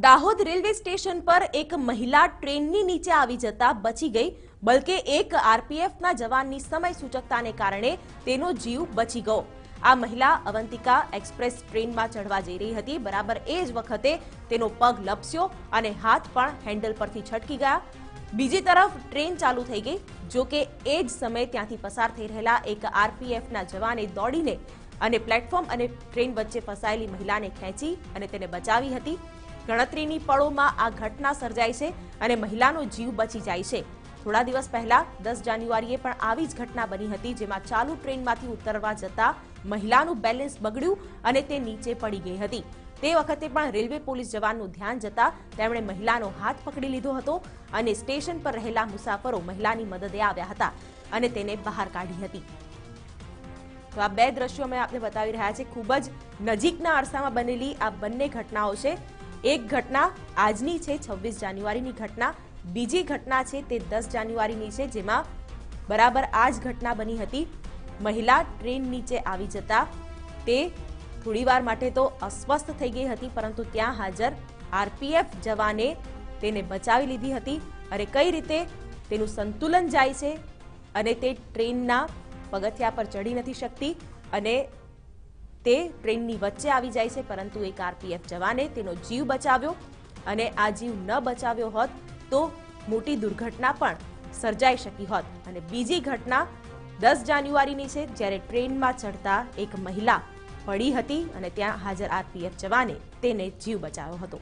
Dahod railway station પર એક મહિલા ટ્રેનની નીચે આવી જતા બચી ગઈ, બલકે એક આરપીએફના જવાનની સમય સૂચકતાને કારણે તેનો જીવ બચી ગયો। આ મહિલા અવંતિકા એક્સપ્રેસ ટ્રેનમાં ચઢવા જઈ રહી હતી। બરાબર એ જ વખતે તેનો પગ લપસ્યો અને હાથ પણ હેન્ડલ પરથી છટકી ગયા। બીજી તરફ ટ્રેન ચાલુ થઈ ગઈ। જો કે એ જ સમયે ત્યાંથી પસાર થઈ રહેલા એક આરપીએફના જવાને દોડીને અને પ્લેટફોર્મ અને ટ્રેન વચ્ચે ફસાયેલી મહિલાને ખેંચી અને તેને બચાવી હતી। ગણતરીની પળોમાં આ ઘટના સર્જાઈ છે અને મહિલાનો જીવ બચી જાય છે। થોડા દિવસ પહેલા 10 જાન્યુઆરીએ પણ આવી જ ઘટના બની હતી, જેમાં ચાલુ ટ્રેનમાંથી ઉતરવા જતા મહિલાનું બેલેન્સ બગડ્યું અને તે નીચે પડી ગઈ હતી। તે વખતે પણ રેલવે પોલીસ જવાનનું ધ્યાન જતા તેમણે મહિલાનો હાથ પકડી લીધો હતો અને સ્ટેશન પર રહેલા મુસાફરો મહિલાની મદદે આવ્યા હતા અને તેને બહાર કાઢી હતી। તો આ બે દ્રશ્યો અમે આપને બતાવી રહ્યા છે। ખૂબ જ નજીકના અરસામાં બનેલી આ બંને ઘટનાઓ છે। એક ઘટના આજની છે 26 જાન્યુઆરીની ઘટના, બીજી ઘટના છે તે 10 જાન્યુઆરીની છે, જેમાં બરાબર આ જ ઘટના બની હતી। મહિલા ટ્રેન નીચે આવી જતા તે થોડીવાર માટે તો અસ્વસ્થ થઈ ગઈ હતી, પરંતુ ત્યાં હાજર આરપીએફ જવાને તેને બચાવી લીધી હતી। અને કઈ રીતે તેનું સંતુલન જાય છે અને તે ટ્રેનના પગથિયા પર ચડી નથી શકતી અને તે ટ્રેનની વચ્ચે આવી જાય છે, પરંતુ એક આરપીએફ જવાને તેનો જીવ બચાવ્યો અને આ જીવ ન બચાવ્યો હોત તો મોટી દુર્ઘટના પણ સર્જાઈ શકી હોત। અને બીજી ઘટના 10 જાન્યુઆરીની છે, જ્યારે ટ્રેનમાં ચડતા એક મહિલા પડી હતી અને ત્યાં હાજર આરપીએફ જવાને તેને જીવ બચાવ્યો હતો।